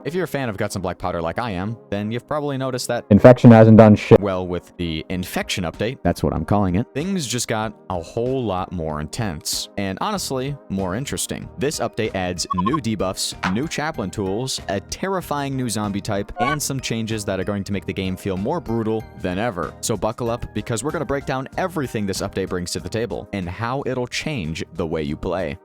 If you're a fan of Guts and Blackpowder like I am, then you've probably noticed that infection hasn't done shit. Well, with the infection update, that's what I'm calling it, things just got a whole lot more intense, and honestly, more interesting. This update adds new debuffs, new chaplain tools, a terrifying new zombie type, and some changes that are going to make the game feel more brutal than ever. So buckle up, because we're going to break down everything this update brings to the table, and how it'll change the way you play.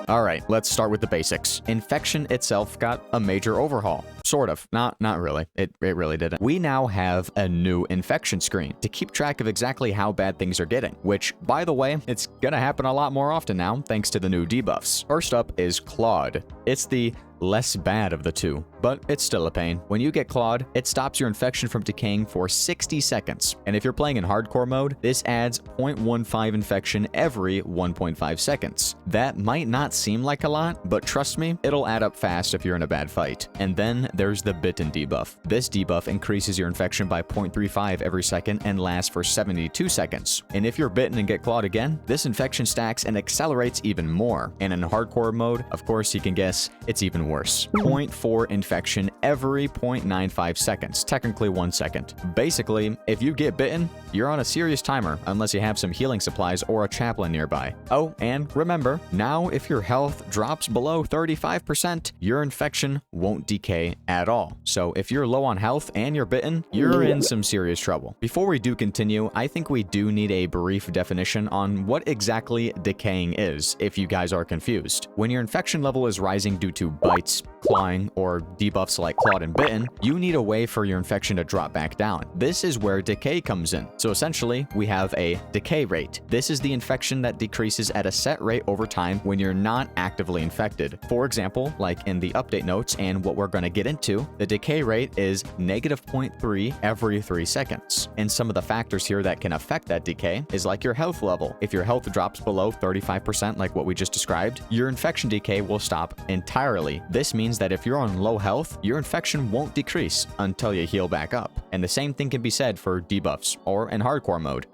Alright, let's start with the basics. Infection itself got a major overhaul. Sort of. Not really. It really didn't. We now have a new infection screen to keep track of exactly how bad things are getting, which, by the way, it's gonna happen a lot more often now thanks to the new debuffs. First up is Clawed. It's the less bad of the two, but it's still a pain. When you get clawed, it stops your infection from decaying for 60 seconds. And if you're playing in hardcore mode, this adds 0.15 infection every 1.5 seconds. That might not seem like a lot, but trust me, it'll add up fast if you're in a bad fight. And then there's the bitten debuff. This debuff increases your infection by 0.35 every second and lasts for 72 seconds. And if you're bitten and get clawed again, this infection stacks and accelerates even more. And in hardcore mode, of course you can guess, it's even worse. 0.4 infection every 0.95 seconds, technically 1 second. Basically, if you get bitten, you're on a serious timer unless you have some healing supplies or a chaplain nearby. Oh, and remember, now if your health drops below 35%, your infection won't decay at all. So if you're low on health and you're bitten, you're in some serious trouble. Before we do continue, I think we do need a brief definition on what exactly decaying is, if you guys are confused. When your infection level is rising due to bites, clawing, or debuffs like clawed and bitten, you need a way for your infection to drop back down. This is where decay comes in. So essentially, we have a decay rate. This is the infection that decreases at a set rate over time when you're not actively infected. For example, like in the update notes and what we're going to get into, the decay rate is -0.3 every 3 seconds. And some of the factors here that can affect that decay is like your health level. If your health drops below 35% like what we just described, your infection decay will stop entirely. This means that if you're on low health, your infection won't decrease until you heal back up. And the same thing can be said for debuffs or in hardcore mode.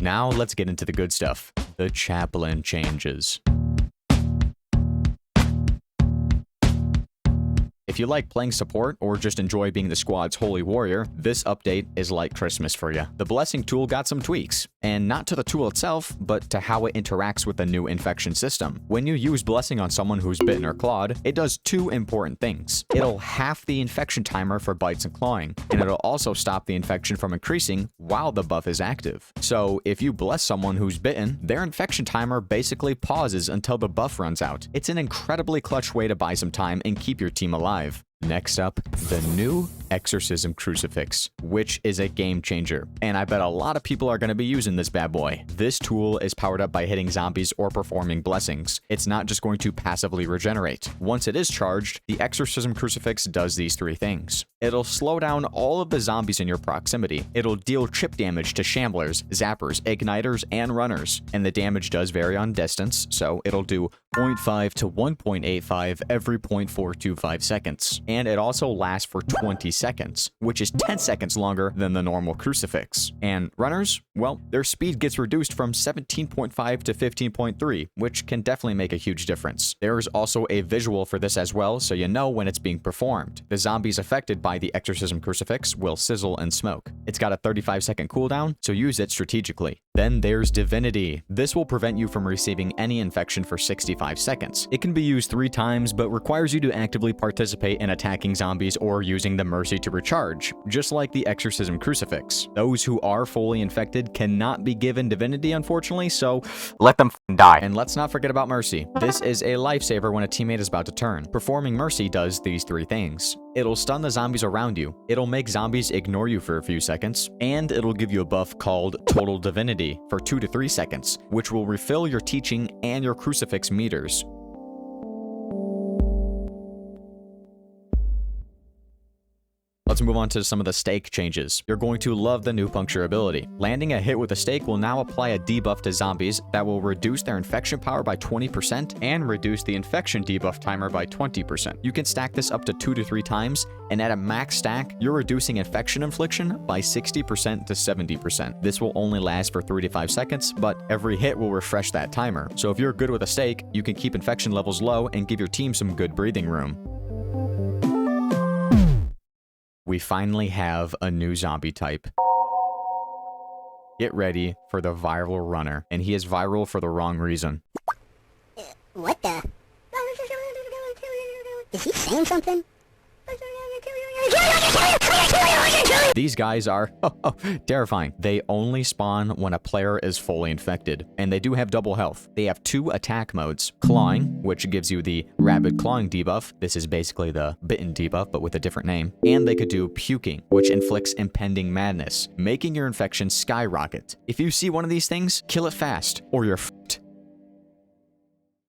Now let's get into the good stuff, the chaplain changes. If you like playing support or just enjoy being the squad's holy warrior, this update is like Christmas for you. The blessing tool got some tweaks, and not to the tool itself, but to how it interacts with the new infection system. When you use blessing on someone who's bitten or clawed, it does two important things. It'll half the infection timer for bites and clawing, and it'll also stop the infection from increasing while the buff is active. So if you bless someone who's bitten, their infection timer basically pauses until the buff runs out. It's an incredibly clutch way to buy some time and keep your team alive. Next up, the new Exorcism Crucifix, which is a game changer, and I bet a lot of people are going to be using this bad boy. This tool is powered up by hitting zombies or performing blessings. It's not just going to passively regenerate. Once it is charged, the Exorcism Crucifix does these three things. It'll slow down all of the zombies in your proximity. It'll deal chip damage to shamblers, zappers, igniters, and runners, and the damage does vary on distance, so it'll do 0.5 to 1.85 every 0.425 seconds. And it also lasts for 20 seconds, which is 10 seconds longer than the normal crucifix. And runners, well, their speed gets reduced from 17.5 to 15.3, which can definitely make a huge difference. There is also a visual for this as well, so you know when it's being performed. The zombies affected by the Exorcism Crucifix will sizzle and smoke. It's got a 35-second cooldown, so use it strategically. Then there's Divinity. This will prevent you from receiving any infection for 65 seconds. It can be used 3 times, but requires you to actively participate in attacking zombies or using the Mercy to recharge, just like the Exorcism Crucifix. Those who are fully infected cannot be given Divinity, unfortunately, so let them die. And let's not forget about Mercy. This is a lifesaver when a teammate is about to turn. Performing Mercy does these 3 things. It'll stun the zombies around you, it'll make zombies ignore you for a few seconds, and it'll give you a buff called Total Divinity for 2 to 3 seconds, which will refill your teaching and your crucifix meters. Let's let's move on to some of the stake changes. You're going to love the new puncture ability. Landing a hit with a stake will now apply a debuff to zombies that will reduce their infection power by 20% and reduce the infection debuff timer by 20%. You can stack this up to 2 to 3 times, and at a max stack, you're reducing infection infliction by 60% to 70%. This will only last for 3 to 5 seconds, but every hit will refresh that timer. So if you're good with a stake, you can keep infection levels low and give your team some good breathing room. We finally have a new zombie type. Get ready for the viral runner, and he is viral for the wrong reason. What the? Is he saying something? These guys are terrifying. They only spawn when a player is fully infected, and they do have double health. They have 2 attack modes: clawing, which gives you the rabid clawing debuff. This is basically the bitten debuff, but with a different name. And they could do puking, which inflicts impending madness, making your infection skyrocket. If you see one of these things, kill it fast, or you're f***ed.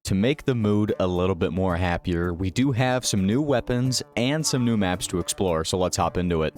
To make the mood a little bit more happier, we do have some new weapons and some new maps to explore, so let's hop into it.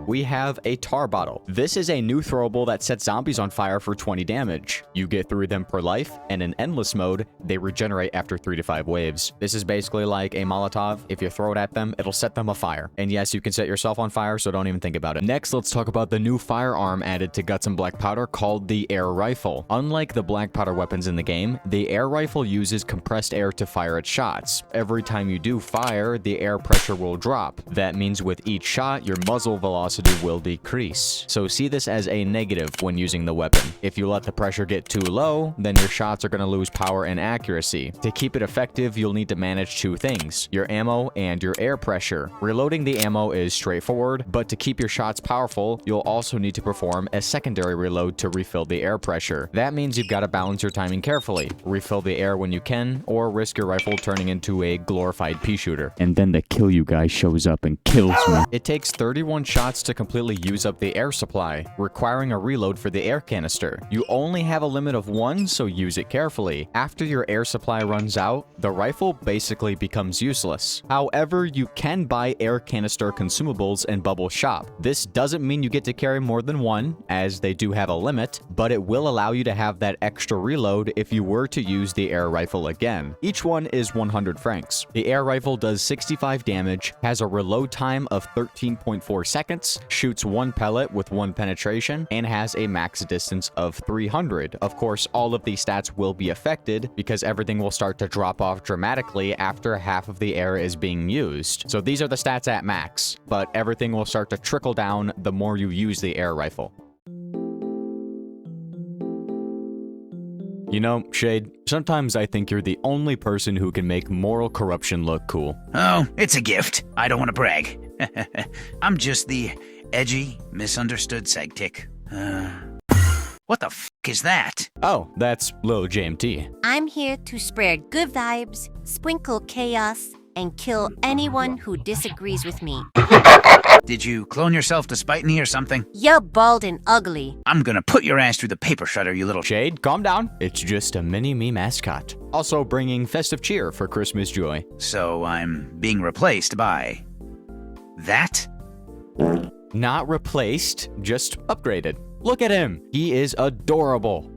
We have a tar bottle. This is a new throwable that sets zombies on fire for 20 damage. You get 3 of them per life, and in endless mode, they regenerate after 3 to 5 waves. This is basically like a Molotov. If you throw it at them, it'll set them afire. And yes, you can set yourself on fire, so don't even think about it. Next, let's talk about the new firearm added to Guts and Blackpowder called the air rifle. Unlike the Blackpowder weapons in the game, the air rifle uses compressed air to fire its shots. Every time you do fire, the air pressure will drop. That means with each shot, your muzzle velocity will decrease. So see this as a negative when using the weapon. If you let the pressure get too low, then your shots are going to lose power and accuracy. To keep it effective, you'll need to manage 2 things: your ammo and your air pressure. Reloading the ammo is straightforward, but to keep your shots powerful, you'll also need to perform a secondary reload to refill the air pressure. That means you've got to balance your timing carefully. Refill the air when you can, or risk your rifle turning into a glorified pea shooter. And then the kill you guy shows up and kills me. It takes 31 shots to completely use up the air supply, requiring a reload for the air canister. You only have a limit of 1, so use it carefully. After your air supply runs out, the rifle basically becomes useless. However, you can buy air canister consumables in Bubble Shop. This doesn't mean you get to carry more than 1, as they do have a limit, but it will allow you to have that extra reload if you were to use the air rifle again. Each one is 100 francs. The air rifle does 65 damage, has a reload time of 13.4 seconds, shoots 1 pellet with 1 penetration, and has a max distance of 300. Of course, all of these stats will be affected because everything will start to drop off dramatically after half of the air is being used. So these are the stats at max, but everything will start to trickle down the more you use the air rifle. You know, Shade, sometimes I think you're the only person who can make moral corruption look cool. Oh, it's a gift. I don't want to brag. I'm just the edgy, misunderstood sidekick. What the f*** is that? Oh, that's Lil JMT. I'm here to spread good vibes, sprinkle chaos, and kill anyone who disagrees with me. Did you clone yourself to spite me or something? You're bald and ugly. I'm gonna put your ass through the paper shredder, you little Shade, calm down. It's just a mini-me mascot. Also bringing festive cheer for Christmas joy. So I'm being replaced by... that? Not replaced, just upgraded. Look at him. He is adorable.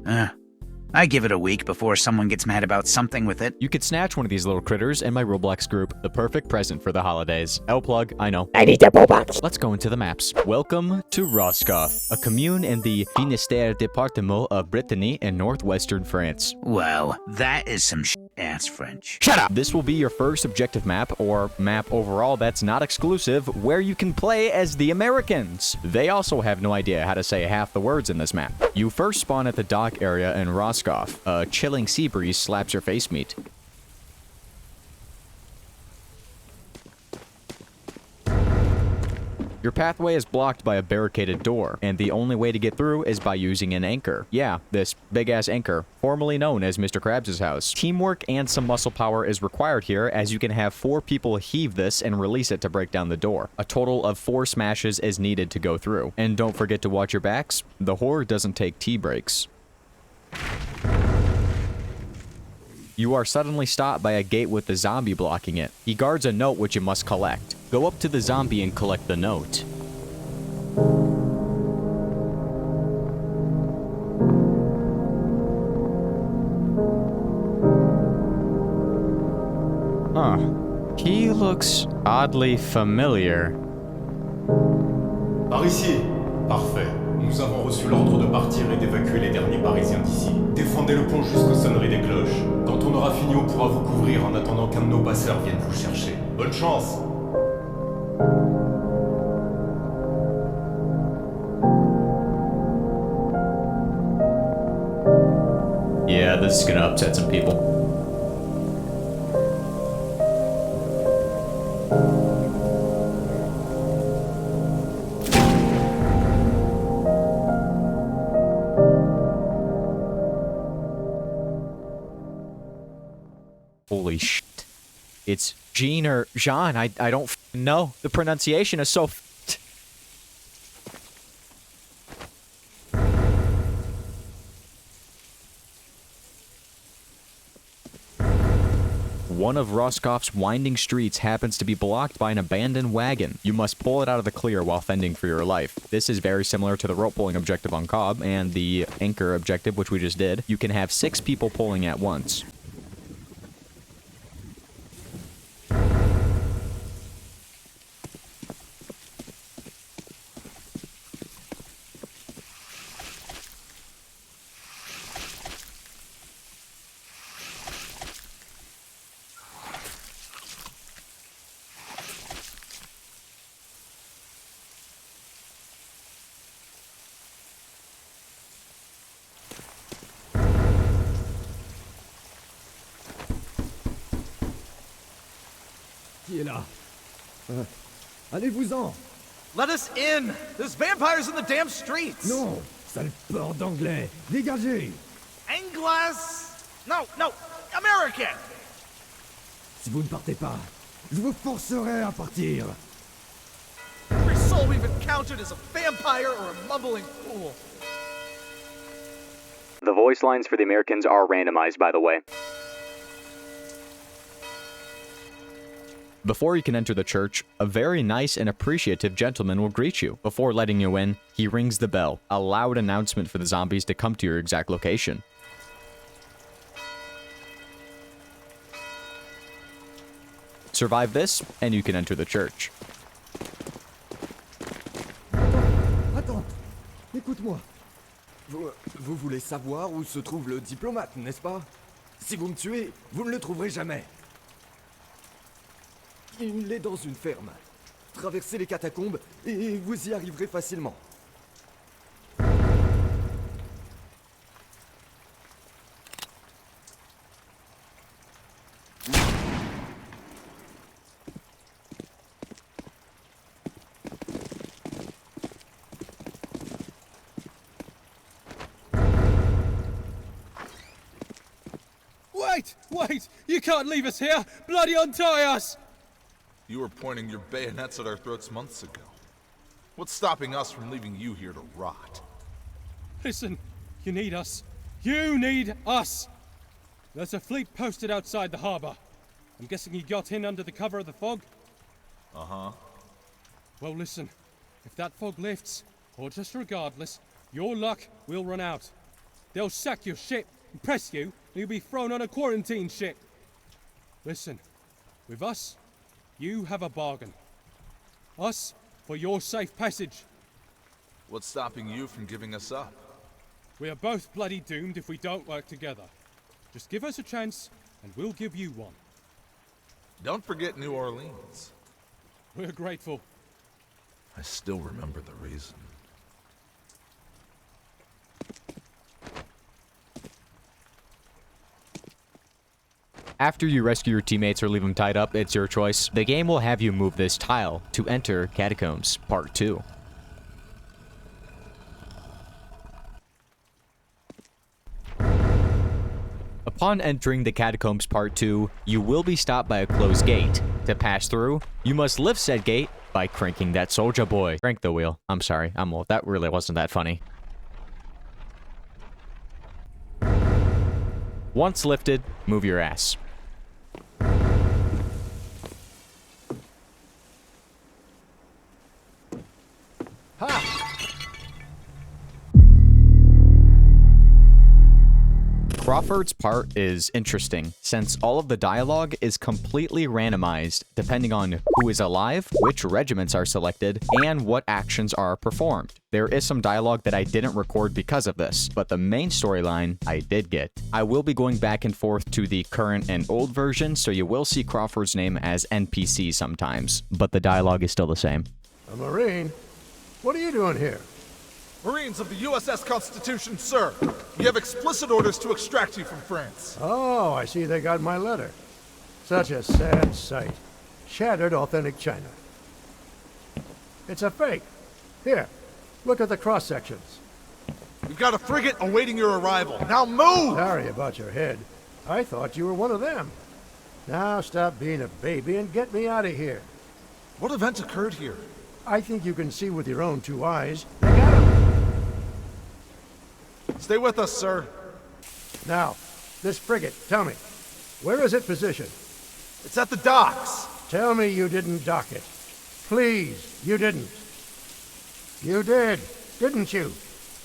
I give it a week before someone gets mad about something with it. You could snatch one of these little critters in my Roblox group. The perfect present for the holidays. L-plug, I know. I need that Roblox. Let's go into the maps. Welcome to Roscoff, a commune in the Finistère département of Brittany in northwestern France. Wow, that is some ass French. Shut up! This will be your first objective map, or map overall that's not exclusive, where you can play as the Americans. They also have no idea how to say half the words in this map. You first spawn at the dock area in Roscoff. A chilling sea breeze slaps your face meat. Your pathway is blocked by a barricaded door, and the only way to get through is by using an anchor. Yeah, this big-ass anchor, formerly known as Mr. Krabs' house. Teamwork and some muscle power is required here, as you can have 4 people heave this and release it to break down the door. A total of 4 smashes is needed to go through. And don't forget to watch your backs. The horror doesn't take tea breaks. You are suddenly stopped by a gate with the zombie blocking it. He guards a note which you must collect. Go up to the zombie and collect the note. He looks oddly familiar. Par ici. Parfait. Nous avons reçu l'ordre de partir et d'évacuer les derniers Parisiens d'ici. Défendez le pont jusqu'aux sonneries des cloches. Quand on aura fini, on pourra vous couvrir en attendant qu'un de nos passeurs vienne vous chercher. Bonne chance! Yeah, this is gonna upset some people. Holy shit. It's Jean or Jean. I don't know. The pronunciation is so One of Roscoff's winding streets happens to be blocked by an abandoned wagon. You must pull it out of the clear while fending for your life. This is very similar to the rope pulling objective on Cobb and the anchor objective, which we just did. You can have 6 people pulling at once. Qui est là? Allez-vous-en! Let us in! There's vampires in the damn streets! Non! Sale porc d'anglais! Dégagez! Anglas? No, American! Si vous ne partez pas, je vous forcerai à partir! Every soul we've encountered is a vampire or a mumbling fool. The voice lines for the Americans are randomized, by the way. Before you can enter the church, a very nice and appreciative gentleman will greet you. Before letting you in, he rings the bell, a loud announcement for the zombies to come to your exact location. Survive this, and you can enter the church. Attends! Écoute-moi! Vous voulez savoir où se trouve le diplomate, n'est-ce pas? Si vous me tuez, vous ne le trouverez jamais. Il est dans une ferme. Traversez les catacombes et vous y arriverez facilement. Wait! You can't leave us here! Bloody untie us! You were pointing your bayonets at our throats months ago. What's stopping us from leaving you here to rot? Listen, you need us. You need us! There's a fleet posted outside the harbor. I'm guessing you got in under the cover of the fog? Uh-huh. Well, listen. If that fog lifts, or just regardless, your luck will run out. They'll sack your ship, impress you, and you'll be thrown on a quarantine ship. Listen, with us, you have a bargain. Us for your safe passage. What's stopping you from giving us up? We are both bloody doomed if we don't work together. Just give us a chance, and we'll give you one. Don't forget New Orleans. We're grateful. I still remember the reason. After you rescue your teammates or leave them tied up, it's your choice. The game will have you move this tile to enter Catacombs Part 2. Upon entering the Catacombs Part 2, you will be stopped by a closed gate. To pass through, you must lift said gate by cranking that soldier boy. Crank the wheel. I'm sorry, I'm old. That really wasn't that funny. Once lifted, move your ass. Crawford's part is interesting, since all of the dialogue is completely randomized depending on who is alive, which regiments are selected, and what actions are performed. There is some dialogue that I didn't record because of this, but the main storyline I did get. I will be going back and forth to the current and old version, so you will see Crawford's name as NPC sometimes, but the dialogue is still the same. A Marine? What are you doing here? Marines of the USS Constitution, sir. We have explicit orders to extract you from France. Oh, I see they got my letter. Such a sad sight. Shattered authentic China. It's a fake. Here, look at the cross-sections. We've got a frigate awaiting your arrival. Now move! Sorry about your head. I thought you were one of them. Now stop being a baby and get me out of here. What event occurred here? I think you can see with your own two eyes. They got him. Stay with us, sir. Now, this frigate, tell me, where is it positioned? It's at the docks. Tell me you didn't dock it. Please, you didn't. You did, didn't you?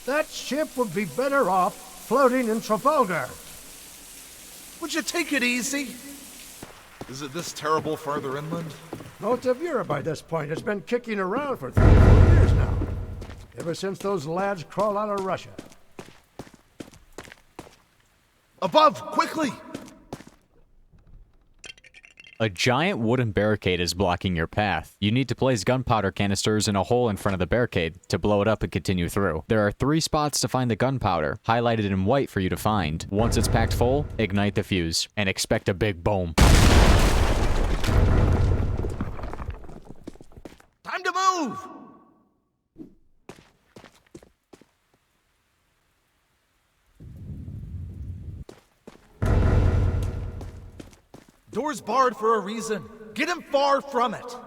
That ship would be better off floating in Trafalgar. Would you take it easy? Is it this terrible farther inland? Most of Europe by this point has been kicking around for 3 or 4 years now. Ever since those lads crawled out of Russia. Above, quickly! A giant wooden barricade is blocking your path. You need to place gunpowder canisters in a hole in front of the barricade to blow it up and continue through. There are 3 spots to find the gunpowder, highlighted in white for you to find. Once it's packed full, ignite the fuse, and expect a big boom. Time to move! Door's barred for a reason. Get him far from it.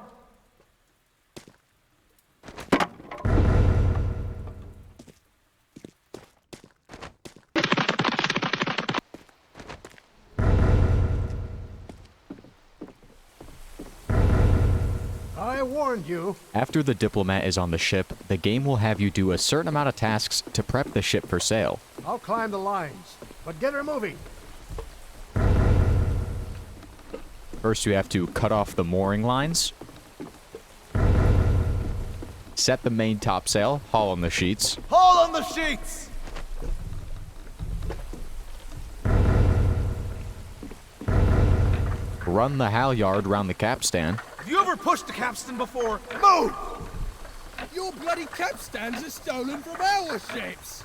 I warned you. After the diplomat is on the ship, the game will have you do a certain amount of tasks to prep the ship for sail. I'll climb the lines, but get her moving. First, you have to cut off the mooring lines, set the main topsail, haul on the sheets, Haul on the sheets! run the halyard round the capstan, Have you ever pushed a capstan before? Move! Your bloody capstans are stolen from our ships!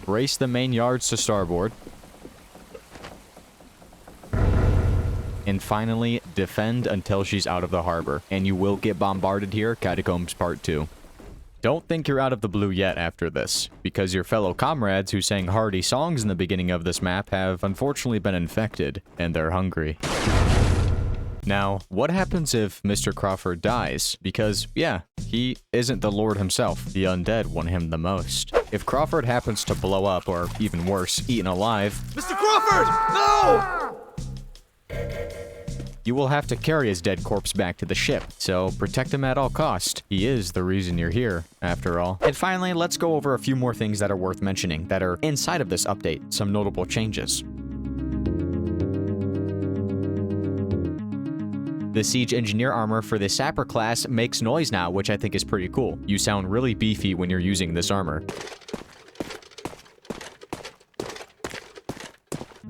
brace the main yards to starboard, and finally, defend until she's out of the harbor. And you will get bombarded here, Catacombs Part 2. Don't think you're out of the blue yet after this, because your fellow comrades who sang hearty songs in the beginning of this map have unfortunately been infected, and they're hungry. Now, what happens if Mr. Crawford dies? Because, yeah, he isn't the Lord himself. The undead want him the most. If Crawford happens to blow up, or even worse, eaten alive, Mr. Crawford! No! you will have to carry his dead corpse back to the ship, so protect him at all cost. He is the reason you're here, after all. And finally, let's go over a few more things that are worth mentioning that are inside of this update, some notable changes. The Siege Engineer armor for the Sapper class makes noise now, which I think is pretty cool. You sound really beefy when you're using this armor.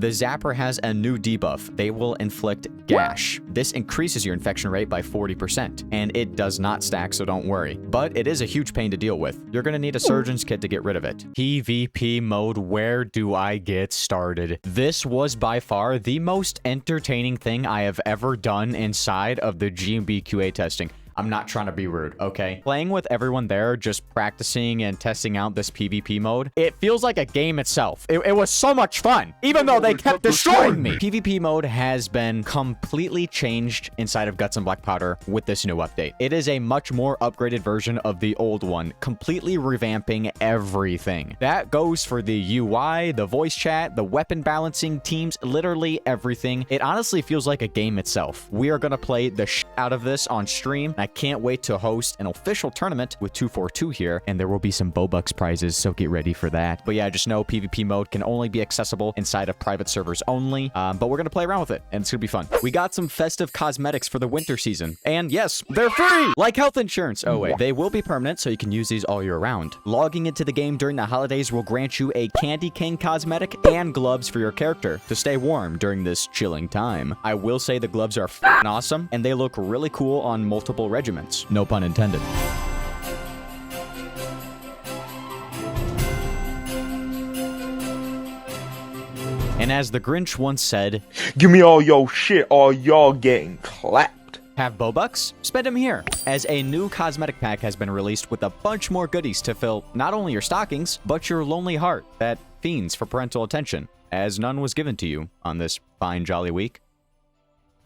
The Zapper has a new debuff. They will inflict Gash. This increases your infection rate by 40%, and it does not stack, so don't worry. But it is a huge pain to deal with. You're gonna need a Surgeon's Kit to get rid of it. PvP mode, where do I get started? This was by far the most entertaining thing I have ever done inside of the GMB QA testing. I'm not trying to be rude, okay? Playing with everyone there, just practicing and testing out this PvP mode, it feels like a game itself. It was so much fun, even though they kept destroying me. PvP mode has been completely changed inside of Guts and Blackpowder with this new update. It is a much more upgraded version of the old one, completely revamping everything. That goes for the UI, the voice chat, the weapon balancing, teams, literally everything. It honestly feels like a game itself. We are gonna play the shit out of this on stream. I can't wait to host an official tournament with 242 here, and there will be some Bobucks prizes, so get ready for that. But yeah, just know PvP mode can only be accessible inside of private servers only, but we're gonna play around with it, and it's gonna be fun. We got some festive cosmetics for the winter season, and yes, they're free! Like health insurance. Oh wait, they will be permanent, so you can use these all year round. Logging into the game during the holidays will grant you a candy cane cosmetic and gloves for your character to stay warm during this chilling time. I will say the gloves are f***ing awesome, and they look really cool on multiple regiments. No pun intended. And as the Grinch once said, "Give me all your shit or y'all getting clapped." Have Bobucks? Spend them here, as a new cosmetic pack has been released with a bunch more goodies to fill not only your stockings, but your lonely heart that fiends for parental attention, as none was given to you on this fine jolly week.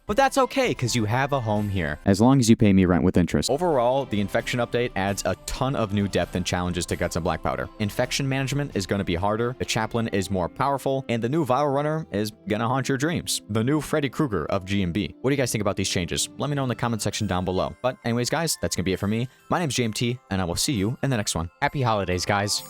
But that's okay, because you have a home here, as long as you pay me rent with interest. Overall, the infection update adds a ton of new depth and challenges to Guts and Blackpowder. Infection management is going to be harder, the chaplain is more powerful, and the new viral runner is going to haunt your dreams. The new Freddy Krueger of GMB. What do you guys think about these changes? Let me know in the comment section down below. But anyways, guys, that's going to be it for me. My name's JMT, and I will see you in the next one. Happy holidays, guys.